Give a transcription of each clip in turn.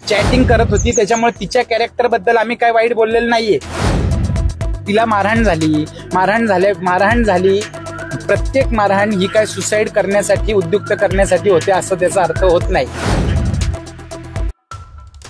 Chatting करत होती, त्याच्यामुळे तिच्या कॅरेक्टर बद्दल आम्ही काय वाईट बोललेलं नाहीये. तिला मारहाण झाली. प्रत्येक मारहाण ही काय सुसाईड करण्यासाठी, उद्युक्त करण्यासाठी होते असं त्याचा अर्थ होत नाही.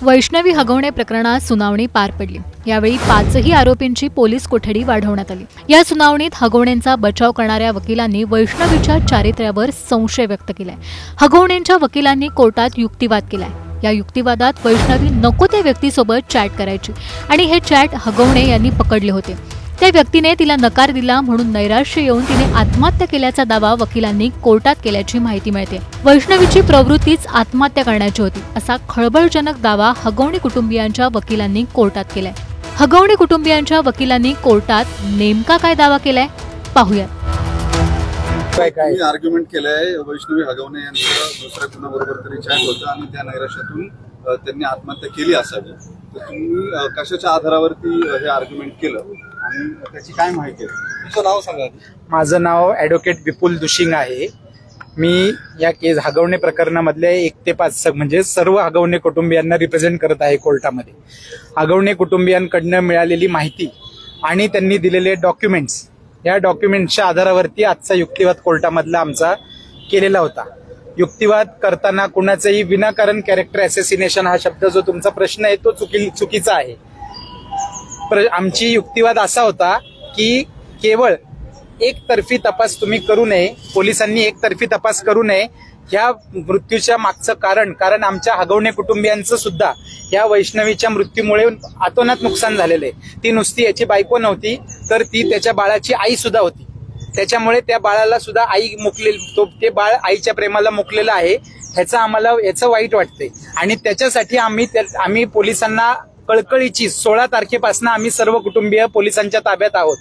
वैष्णवी हगवणे प्रकरणात सुनावणी पार पडली. यावेळी 5ही आरोपींची पोलीस कोठडी वाढवण्यात आली. या सुनावणीत हगवणेंचा बचाव करणाऱ्या वकिलांनी वैष्णवीच्या चारित्र्यावर संशय व्यक्त केलाय. हगवणेंच्या वकिलांनी कोर्टात युक्तिवाद केलाय. या युक्तिवादात वैष्णवी नको त्या व्यक्तीसोबत चॅट करायची आणि हे चॅट हगवणे यांनी पकडले होते. त्या व्यक्तीने तिला नकार दिला म्हणून नैराश्य येऊन तिने आत्महत्या केल्याचा दावा वकिलांनी कोर्टात केल्याची माहिती मिळते. वैष्णवीची प्रवृत्तीच आत्महत्या करण्याची होती असा खळबळजनक दावा हगवणे कुटुंबियांच्या वकिलांनी कोर्टात केलाय. हगवणे कुटुंबियांच्या वकिलांनी कोर्टात नेमका काय दावा केलाय पाहूयात. काय आर्ग्युमेंट केलंय वैष्णवी हगवणे यांचं दुसऱ्या कुणाबरोबर तरी चॅट होतं आणि त्या नैराश्यातून त्यांनी आत्महत्या केली असावी. तर तुम्ही कशाच्या आधारावरती हे आर्ग्युमेंट केलं आणि त्याची काय माहिती आहे? तुमचं नाव सांगा. माझं नाव ॲडव्होकेट विपुल दुशिंग आहे. मी या केस हगवणे प्रकरणामधले 1 ते 5 म्हणजे सर्व हगवणे कुटुंबियांना रिप्रेझेंट करत आहे कोर्टामध्ये. हगवणे कुटुंबियांकडनं मिळालेली माहिती आणि त्यांनी दिलेले डॉक्युमेंट्स, या डॉक्युमेंट्सच्या आधारावरती आजचा युक्तिवाद कोर्टामधला आमचा केलेला होता. युक्तिवाद करताना कुणाचंही विनाकारण कॅरेक्टर ॲसेसिनेशन हा शब्द जो तुमचा प्रश्न आहे तो चुकीचा आहे. आमची युक्तिवाद असा होता की केवळ एकतर्फी तपास तुम्ही करू नये, पोलिसांनी एकतर्फी तपास करू नये. ह्या मृत्यूच्या मागचं कारण आमच्या हगवणे कुटुंबियांचं सुद्धा या वैष्णवीच्या मृत्यूमुळे अतोनात नुकसान झालेलं आहे. ती नुसती याची बायको नव्हती तर ती त्याच्या बाळाची आई सुद्धा होती. त्याच्यामुळे त्या बाळाला सुद्धा आई ते बाळ आईच्या प्रेमाला मुकलेलं आहे. याचं वाईट वाटतंय आणि त्याच्यासाठी आम्ही पोलिसांना कळकळीची 16 तारखेपासून आम्ही सर्व कुटुंबीय पोलिसांच्या ताब्यात आहोत.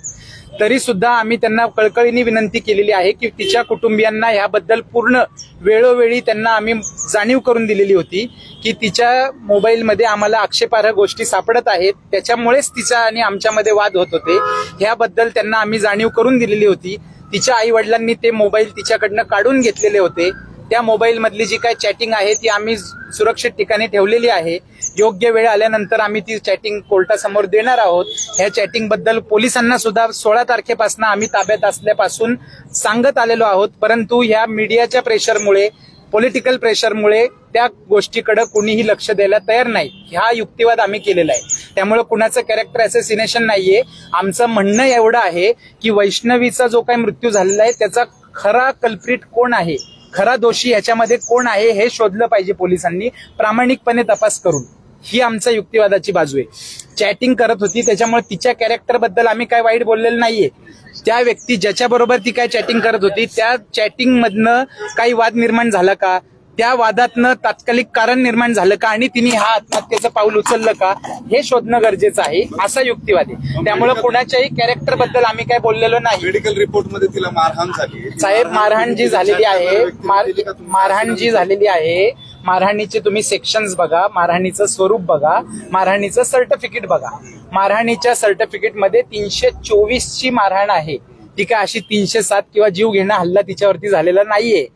तरी सुद्धा आम्ही त्यांना कळकळीने विनंती केलेली आहे की तिच्या कुटुंबियांना याबद्दल पूर्ण वेळोवेळी त्यांना आम्ही जाणीव करून दिलेली होती की तिच्या मोबाईलमध्ये आम्हाला आक्षेपार्ह गोष्टी सापडत आहेत, त्याच्यामुळेच तिचा आणि आमच्यामध्ये वाद होत होते. याबद्दल त्यांना आम्ही जाणीव करून दिलेली होती. तिच्या आई वडिलांनी ते मोबाईल तिच्याकडनं काढून घेतलेले होते. त्या मोबाईल मधली जी काय चॅटिंग आहे ती आम्ही सुरक्षित ठिकाणी ठेवलेली आहे. योग्य वेळ आल्यानंतर आम्ही ती चॅटिंग कोर्टासमोर देणार आहोत. ह्या चॅटिंग बद्दल पोलिसांना सुद्धा 16 तारखेपासून आम्ही ताब्यात असल्यापासून सांगत आलेलो आहोत. परंतु ह्या मीडियाच्या प्रेशरमुळे, पॉलिटिकल प्रेशरमुळे त्या गोष्टीकडे कुणीही लक्ष द्यायला तयार नाही. हा युक्तिवाद आम्ही केलेला आहे. त्यामुळे कुणाचं कॅरेक्टर ॲसेसिनेशन नाहीये. आमचं म्हणणं एवढं आहे की वैष्णवीचा जो काही मृत्यू झालेला आहे त्याचा खरा कल्प्रिट कोण आहे, खरा दोषी याच्यामध्ये कोण आहे हे शोधलं पाहिजे पोलिसांनी प्रामाणिकपणे तपास करून. ही आमच्या युक्तिवादाची बाजू आहे. चॅटिंग करत होती त्याच्यामुळे तिच्या कॅरेक्टर बद्दल आम्ही काय वाईट बोललेलं नाहीये. त्या व्यक्ती ज्याच्याबरोबर ती काय चॅटिंग करत होती त्या चॅटिंग मधनं काही वाद निर्माण झाला का, त्या वादातनं तात्कालिक कारण निर्माण झालं का आणि तिने हा आत्महत्येचं पाऊल उचललं का हे शोधणं गरजेचं आहे. असा युक्तिवाद आहे. त्यामुळे कुणाच्याही कॅरेक्टर बद्दल आम्ही काय बोललेलो नाही. मेडिकल रिपोर्ट मध्ये तिला मारहाण झाली साहेब, मारहाण जी झालेली आहे, मारहाणीचे तुम्ही सेक्शन्स बघा, मारहाणीचं स्वरूप बघा, मारहाणीचं सर्टिफिकेट बघा. मारहाणीच्या सर्टिफिकेटमध्ये 324 ची मारहाण आहे. ती काय अशी 307 किंवा जीव घेणं हल्ला तिच्यावरती झालेला नाहीये.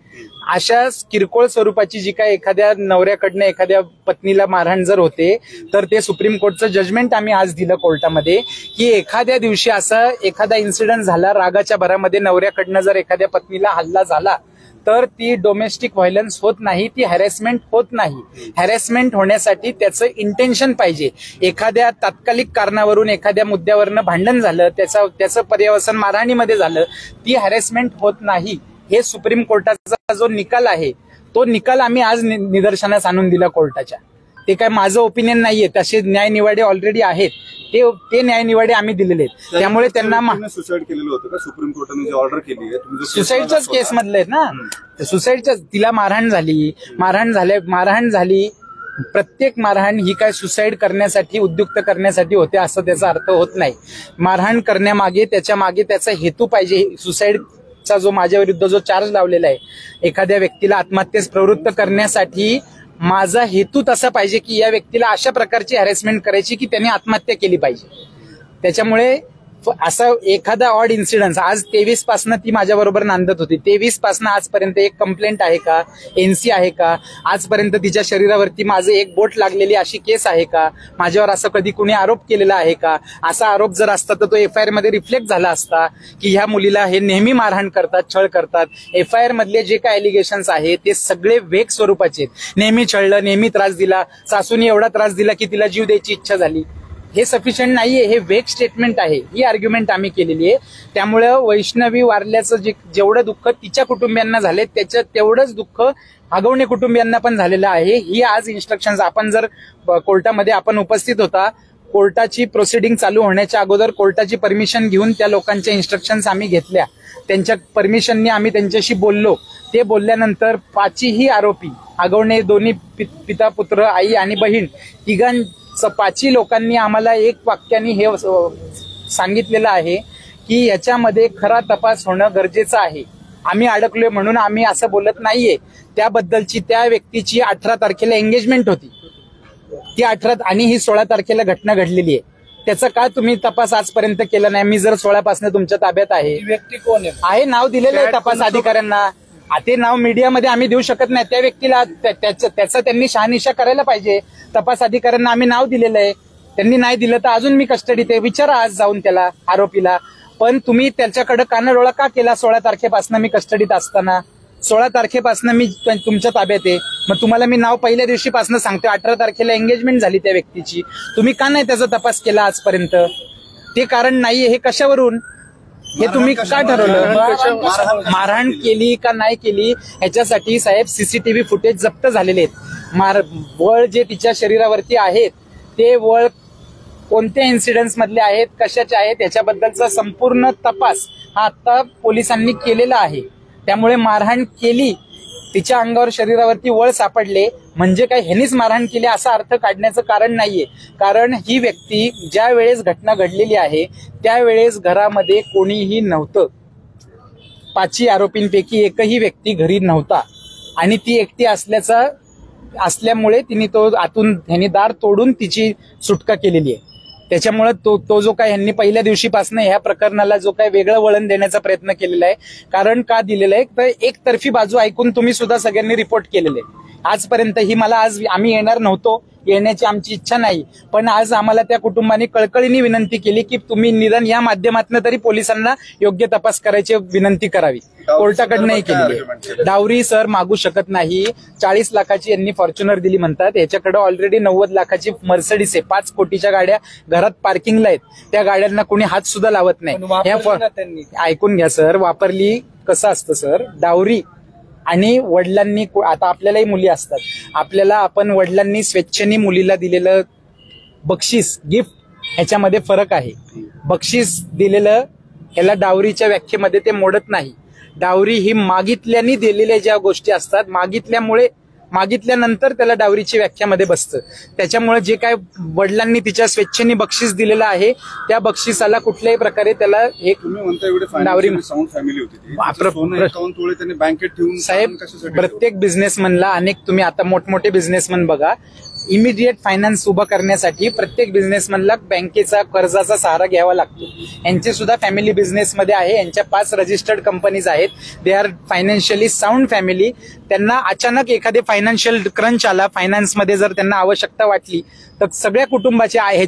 अशा किरकोळ स्वरूपाची जी काय एखाद्या नवऱ्याकडनं एखाद्या पत्नीला मारहाण जर होते तर ते सुप्रीम कोर्टचं जजमेंट आम्ही आज दिलं कोर्टामध्ये की एखाद्या दिवशी असा एखादा इन्सिडेंट झाला, रागाच्या भरामध्ये नवऱ्याकडनं जर एखाद्या पत्नीला हल्ला झाला तर ती डोमेस्टिक व्हायलन्स होत नाही, ती हॅरेसमेंट होत नाही. हॅरेसमेंट होण्यासाठी त्याचं इंटेन्शन पाहिजे. एखाद्या तात्कालिक कारणावरून एखाद्या मुद्द्यावरनं भांडण झालं, त्याचं पर्यवसन मारहाणीमध्ये झालं, ती हॅरेसमेंट होत नाही. हे सुप्रीम कोर्टाचा जो निकाल आहे तो निकाल आम्ही आज निदर्शनास आणून दिला कोर्टाच्या. ते काय माझं ओपिनियन नाहीये, तसे न्यायनिवाडे ऑलरेडी आहेत. ते न्यायनिवाडे आम्ही दिलेले आहेत. त्यामुळे त्यांना सुसाईड केलेलं होतं का सुप्रीम कोर्टाने जी ऑर्डर केली आहे? सुसाईडच्याच केस मधले आहेत ना. सुसाईडच्या, तिला मारहाण झाली. प्रत्येक मारहाण ही काय सुसाईड करण्यासाठी, उद्युक्त करण्यासाठी होते असं त्याचा अर्थ होत नाही. मारहाण करण्यामागे त्याचा हेतू पाहिजे. सुसाईडचा जो माझ्या विरुद्ध जो चार्ज लावलेला आहे, एखाद्या व्यक्तीला आत्महत्येस प्रवृत्त करण्यासाठी माझा हेतू तसा पाहिजे की या व्यक्तीला अशा प्रकारची हॅरेसमेंट करायची की त्याने आत्महत्या केली पाहिजे. त्याच्यामुळे असा एखादा ऑड इन्सिडन्स आज 23 पासून ती माझ्याबरोबर नांदत होती. 23 पासून आजपर्यंत एक कंप्लेंट आहे का, एनसी आहे का, आजपर्यंत तिच्या शरीरावरती माझं एक बोट लागलेली अशी केस आहे का, माझ्यावर असं कधी कुणी आरोप केलेला आहे का? असा आरोप जर असता तर तो एफआयआर मध्ये रिफ्लेक्ट झाला असता की ह्या मुलीला हे नेहमी मारहाण करतात, छळ करतात. एफआयआर मधले जे काय एलिगेशन्स आहेत ते सगळे वेग स्वरूपाचे आहेत. नेहमी छळलं, नेहमी त्रास दिला, सासूने एवढा त्रास दिला की तिला जीव द्यायची इच्छा झाली. हे सफिशियंट नाहीये, हे वेग स्टेटमेंट आहे. ही आर्ग्युमेंट आम्ही केलेली आहे. त्यामुळे वैष्णवी वारल्याचं जेवढं दुःख तिच्या कुटुंबियांना झाले त्याचं तेवढंच दुःख हगवणे कुटुंबियांना पण झालेलं आहे. ही आज इन्स्ट्रक्शन्स आपण जर कोर्टामध्ये आपण उपस्थित होता, कोर्टाची प्रोसिडिंग चालू होण्याच्या अगोदर कोर्टाची परमिशन घेऊन त्या लोकांच्या इन्स्ट्रक्शन्स आम्ही घेतल्या. त्यांच्या परमिशननी आम्ही त्यांच्याशी बोललो. ते बोलल्यानंतर 5ही आरोपी हगवणे, दोन्ही पिता पुत्र, आई आणि बहीण, तिघांचं 5ही लोकांनी आम्हाला एक वाक्याने हे सांगितलेलं आहे की याच्यामध्ये खरा तपास होणं गरजेचं आहे. आम्ही अडकलोय म्हणून आम्ही असं बोलत नाहीये. त्याबद्दलची त्या व्यक्तीची 18 तारखेला एंगेजमेंट होती, ती 18 आणि ही 16 तारखेला घटना घडलेली आहे. त्याचा का तुम्ही तपास आजपर्यंत केला नाही? मी जर 16 पासून तुमच्या ताब्यात आहे. व्यक्ती कोण आहे? नाव दिलेलं आहे तपास अधिकाऱ्यांना. ते नाव मीडियामध्ये आम्ही देऊ शकत नाही. त्या व्यक्तीला त्याचा त्यांनी शहानिशा करायला पाहिजे. तपास अधिकाऱ्यांना आम्ही नाव दिलेलं आहे, त्यांनी नाही दिलं तर अजून मी कस्टडीत आहे. विचारा आज जाऊन त्याला, आरोपीला. पण तुम्ही त्याच्याकडे कानडोळा का केला 16 तारखेपासून मी कस्टडीत असताना? 16 तारखेपासून मी तुमच्या ताब्यात आहे. मग तुम्हाला मी नाव पहिल्या दिवशीपासून सांगतो. 18 तारखेला एंगेजमेंट झाली त्या व्यक्तीची. तुम्ही का नाही त्याचा तपास केला आजपर्यंत? ते कारण नाहीये. हे कशावरून? हे तुम्ही का ठरवलं? मारहाण केली का नाही केली ह्याच्यासाठी साहेब सीसीटीव्ही फुटेज जप्त झालेले आहेत. वळ जे तिच्या शरीरावरती आहेत ते वळ कोणत्या इन्सिडेंट्स मधले आहेत, कशाचे आहेत याच्याबद्दलचा संपूर्ण तपास हा आता पोलिसांनी केलेला आहे. त्यामुळे मारहाण केली, तिच्या अंगावर शरीरावरती वळ सापडले म्हणजे काय ह्यांनीच मारहाण केली असा अर्थ काढण्याचं कारण नाहीये. कारण ही व्यक्ती ज्या वेळेस घटना घडलेली आहे त्यावेळेस घरामध्ये कोणीही नव्हतं. 5ही आरोपींपैकी एकही व्यक्ती घरी नव्हता आणि ती एकटी असल्यामुळे तिने ह्यांनी दार तोडून तिची सुटका केलेली आहे. त्याच्यामुळे तो जो काय ह्यांनी पहिल्या दिवशीपासून ह्या प्रकरणाला जो काय वेगळं वळण देण्याचा प्रयत्न केलेला आहे. कारण का दिलेलं आहे तर एकतर्फी बाजू ऐकून तुम्ही सुद्धा सगळ्यांनी रिपोर्ट केलेले. आजपर्यंत ही मला आज आम्ही येणार नव्हतो, येण्याची आमची इच्छा नाही, पण आज आम्हाला त्या कुटुंबाने कळकळीने विनंती केली की तुम्ही निदान या माध्यमातून तरी पोलिसांना योग्य तपास करायची विनंती करावी. कोर्टाकडनंही केलेली आहे. डावरी सर मागू शकत नाही. 40 लाखाची यांनी फॉर्च्युनर दिली म्हणतात. याच्याकडे ऑलरेडी 90 लाखाची मर्सिडीज आहे. 5 कोटीच्या गाड्या घरात पार्किंगला आहेत. त्या गाड्यांना कोणी हात सुद्धा लावत नाही. ऐकून घ्या सर, वापरली कसं असतं सर, डावरी आणि वडिलांनी, आता आपल्यालाही मुली असतात, आपल्याला आपण वडिलांनी स्वेच्छेने मुलीला दिलेलं बक्षीस, गिफ्ट, ह्याच्यामध्ये फरक आहे. बक्षीस दिलेलं ह्याला डावरीच्या व्याख्येमध्ये ते मोडत नाही. डावरी ही मागितल्याने दिलेल्या ज्या गोष्टी असतात, मागितल्यानंतर त्याला डावरीची व्याख्यामध्ये बसतं. त्याच्यामुळे जे काय वडिलांनी तिच्या स्वेच्छेने बक्षीस दिलेलं आहे त्या बक्षिसाला कुठल्याही प्रकारे त्याला एक तुम्ही म्हणता एवढे डावरी साऊंड फॅमिली होती त्यांनी बँकेत ठेवून. साहेब, प्रत्येक बिझनेसमनला तुम्ही आता मोठमोठे बिझनेसमन बघा, इमिडिएट फायनान्स उभं करण्यासाठी प्रत्येक बिझनेसमनला बँकेचा कर्जाचा सहारा घ्यावा लागतो. यांचे सुद्धा फॅमिली बिझनेसमध्ये आहे. यांच्या 5 रजिस्टर्ड कंपनीज आहेत. They are financially sound family. त्यांना अचानक एखादे फायनान्शियल क्रंच आला, फायनान्समध्ये जर त्यांना आवश्यकता वाटली तर सगळ्या कुटुंबाचे,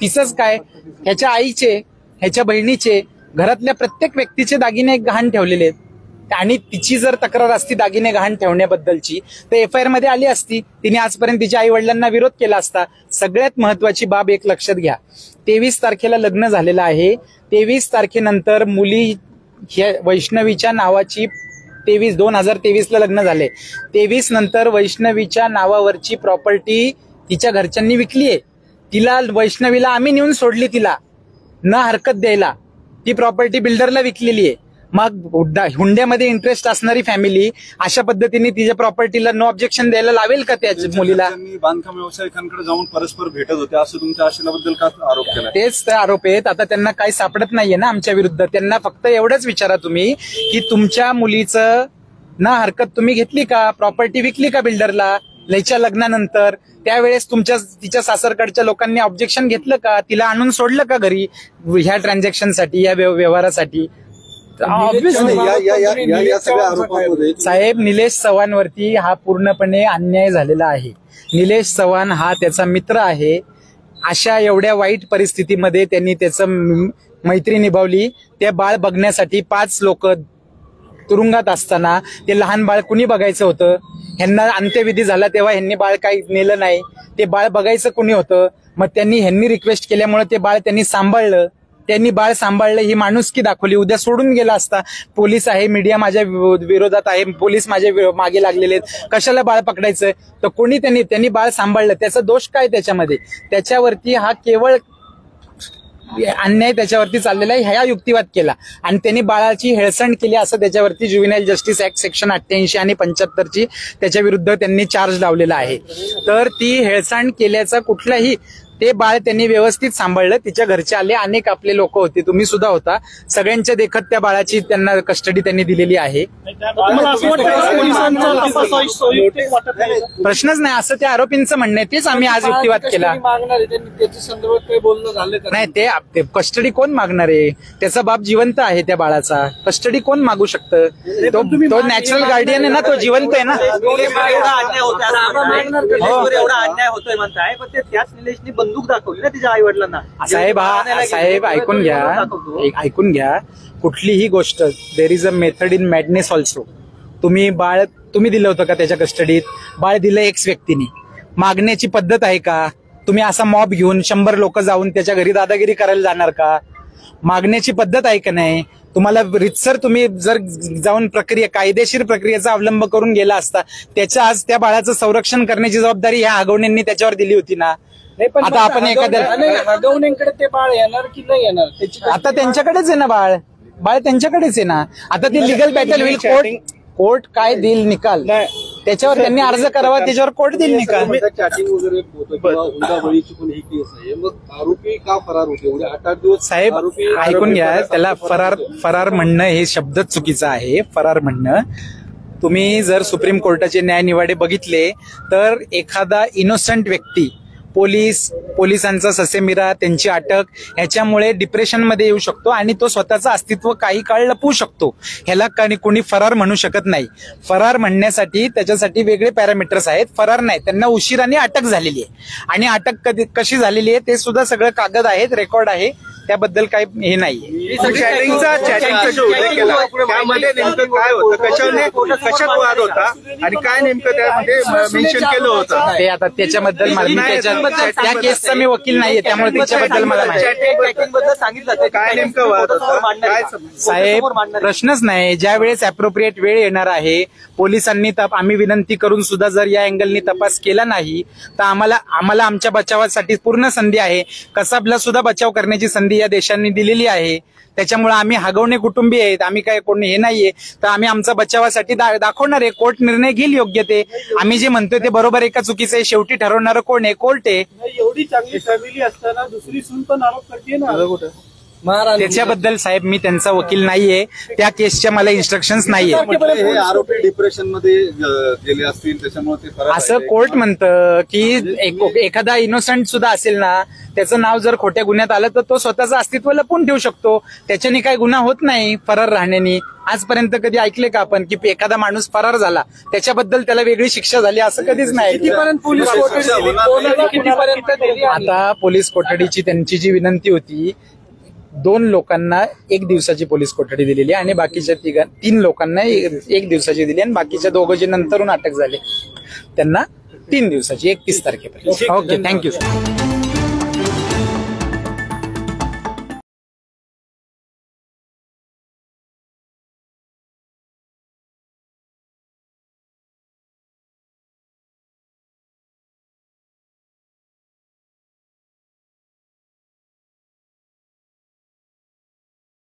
तिचंच काय, ह्याच्या आईचे, ह्याच्या बहिणीचे, घरातल्या प्रत्येक व्यक्तीचे दागिने गहाण ठेवलेले आहेत. आणि तिची जर तक्रार असती दागिने गहाण ठेवण्याबद्दलची तर एफआयआर मध्ये आली असती. तिने आजपर्यंत तिच्या आई वडिलांना विरोध केला असता. सगळ्यात महत्वाची बाब एक लक्षात घ्या, 23 तारखेला लग्न झालेलं आहे. 23 तारखेनंतर मुली वैष्णवीच्या नावाची 2023ला लग्न झाले. 23 नंतर वैष्णवीच्या नावावरची प्रॉपर्टी तिच्या घरच्यांनी विकली आहे. तिला, वैष्णवीला आम्ही नेऊन सोडली, तिला न हरकत द्यायला. ती प्रॉपर्टी बिल्डरला विकलेली आहे. मग हुंड्यामध्ये इंटरेस्ट असणारी फॅमिली अशा पद्धतीने तिच्या प्रॉपर्टीला नो ऑब्जेक्शन द्यायला लावेल का त्या मुलीला? बांधकाम व्यावसायिकांकडे जाऊन परस्पर भेटत होते असं तुमच्या आशेबद्दल का आरोप केला? तेच तर आरोप आहेत. आता त्यांना काही सापडत नाहीये ना आमच्या विरुद्ध. त्यांना फक्त एवढंच विचारा तुम्ही की तुमच्या मुलीचं ना हरकत तुम्ही घेतली का, प्रॉपर्टी विकली का बिल्डरला? लयच्या लग्नानंतर त्यावेळेस तिच्या सासरकडच्या लोकांनी ऑब्जेक्शन घेतलं का? तिला आणून सोडलं का घरी ह्या ट्रान्झॅक्शनसाठी, या व्यवहारासाठी? Obviously, या सगळ्या आरोपांमध्ये साहेब, निलेश चव्हाणवरती हा पूर्णपणे अन्याय झालेला आहे. निलेश चव्हाण हा त्याचा मित्र आहे. अशा एवढ्या वाईट परिस्थितीमध्ये त्यांनी त्याचं मैत्री निभावली. ते बाळ बघण्यासाठी 5 लोक तुरुंगात असताना ते लहान बाळ कुणी बघायचं होतं? ह्यांना अंत्यविधी झाला तेव्हा ह्यांनी बाळ काही नेलं नाही. ते बाळ बघायचं कुणी होतं? मग ह्यांनी रिक्वेस्ट केल्यामुळे ते बाळ त्यांनी सांभाळलं. त्यांनी बाळ सांभाळलं, ही माणुसकी दाखवली. उद्या सोडून गेला असता. पोलीस आहे, मीडिया माझ्या विरोधात आहे, पोलीस माझ्या मागे लागलेले आहेत, कशाला बाळ पकडायचं? तर कोणी त्यांनी बाळ सांभाळलं. त्याचा दोष काय त्याच्यामध्ये? त्याच्यावरती हा केवळ अन्याय त्याच्यावरती चाललेला आहे, ह्या युक्तिवाद केला आणि त्यांनी बाळाची हेळसांड केली असं त्याच्यावरती ज्युव्हेनाइल जस्टिस ऍक्ट सेक्शन 88 आणि 75 त्याच्या विरुद्ध त्यांनी चार्ज लावलेला आहे. तर ती हेळसांड केल्याचा कुठलाही, ते बाळ त्यांनी व्यवस्थित सांभाळलं. तिच्या घरचे आले, अनेक आपले लोक होते, तुम्ही सुद्धा होता. सगळ्यांच्या देखत त्या बाळाची त्यांना कस्टडी त्यांनी दिलेली आहे. प्रश्नच नाही असं त्या आरोपींचं म्हणणं आहे. तेच आम्ही आज युक्तिवाद केला. नाही, ते कस्टडी कोण मागणार आहे? त्याचा बाप जिवंत आहे त्या बाळाचा. कस्टडी कोण मागू शकतं? तो नॅचरल गार्डियन आहे ना, तो जिवंत आहे ना. होतोय म्हणताय, पण त्याच निलेशनी बंदूक दाखवली ना तिच्या आई वडिलांना. साहेब ऐकून घ्या. कुठलीही गोष्ट, there is a method in madness also. तुम्ही दिलं होतं का त्याच्या कस्टडीत? बाळ दिलं एक्स व्यक्तीने. मागण्याची पद्धत आहे का? तुम्ही असा मॉब घेऊन 100 लोक जाऊन त्याच्या घरी दादागिरी करायला जाणार का? मागण्याची पद्धत आहे का नाही? तुम्हाला रितसर तुम्ही जर जाऊन कायदेशीर प्रक्रियेचा अवलंब करून गेला असता, त्याच्या आज त्या बाळाचं संरक्षण करण्याची जबाबदारी ह्या हगवण्यांनी त्याच्यावर दिली होती ना. आता आपण एखाद्या हगवण्यांकडे ते बाळ येणार की नाही येणार? आता त्यांच्याकडेच आहे ना बाळ त्यांच्याकडेच आहे ना. आता ती लिगल बॅटल होईल. कोर्ट काय देईल निकाल त्याच्यावर त्यांनी अर्ज करावा, त्याच्यावर कोर्ट देईल निकाल. चॅटिंग वगैरे होतं किंवा हुंडाबळीची पण ही केस आहे, मग आरोपी का फरार होते? एवढे 8-8 दिवस साहेब ऐकून घ्या. त्याला फरार म्हणणं हे शब्दच चुकीचा आहे. फरार म्हणणं, तुम्ही जर सुप्रीम कोर्टाचे न्यायनिवाडे बघितले तर एखादा इनोसंट व्यक्ती, पोलिसांचा ससेमिरा, त्यांची अटक, ह्याच्यामुळे डिप्रेशनमध्ये येऊ शकतो आणि तो स्वतःचं अस्तित्व काही काळ लपवू शकतो. ह्याला कोणी फरार म्हणू शकत नाही. फरार म्हणण्यासाठी त्याच्यासाठी वेगळे पॅरामीटर्स आहेत. फरार नाही, त्यांना उशिराने अटक झालेली आहे आणि अटक कशी झालेली आहे ते सुद्धा सगळं कागद आहेत, रेकॉर्ड आहे, त्याबद्दल काही हे नाही. चॅटिंगचा जो उल्लेख केला त्यामध्ये नेमकं काय होतं, कशात वाद होता आणि काय नेमकं त्यामध्ये मेन्शन केलं होतं? ते आता त्याच्याबद्दल त्या केसचा मी वकील नाहीये, त्यामुळे त्याच्याबद्दल मला माहिती. काय नेमकं वाद होता? साहेब प्रश्नच नाही. ज्या वेळेस अप्रोप्रिएट वेळ येणार आहे, पोलिसांनी आम्ही विनंती करून सुद्धा जर या अँगलनी तपास केला नाही तर आम्हाला आमच्या बचावासाठी पूर्ण संधी आहे. कसाबला सुद्धा बचाव करण्याची संधी या देशांनी दिलेली आहे. त्याच्यामुळे आम्ही हगवणे कुटुंबी आहेत, आम्ही काय कोणी हे नाहीये, तर आम्ही आमच्या बचावासाठी दाखवणार आहे. कोर्ट निर्णय घेईल योग्य ते. आम्ही जे म्हणतोय ते बरोबर आहे का चुकीचं आहे शेवटी ठरवणारं कोण आहे? कोर्ट आहे. एवढी चांगली फॅमिली असताना दुसरी सून पण आरोप करते ना. त्याच्याबद्दल साहेब मी त्यांचा वकील नाहीये, त्या केसच्या मला इन्स्ट्रक्शन्स नाहीये. हे आरोपी डिप्रेशन मध्ये गेले असतील त्याच्यामुळे ते फरार असं कोर्ट म्हणतं की एखादा इनोसंट सुद्धा असेल ना, त्याचं नाव जर खोट्या गुन्ह्यात आलं तर तो स्वतःचं अस्तित्व लपवून ठेवू शकतो. त्याच्याने काही गुन्हा होत नाही फरार राहण्याने. आजपर्यंत कधी ऐकले का आपण की एखादा माणूस फरार झाला त्याच्याबद्दल त्याला वेगळी शिक्षा झाली? असं कधीच नाही. आता पोलीस कोठडीची त्यांची जी विनंती होती, 2 लोकांना 1 दिवसाची पोलीस कोठडी दिलेली आणि बाकीच्या 3 लोकांना 1 दिवसाची दिली आणि बाकीच्या 2 जे नंतरून अटक झाले त्यांना 3 दिवसाची 31 तारखेपर्यंत. Okay, thank you sir.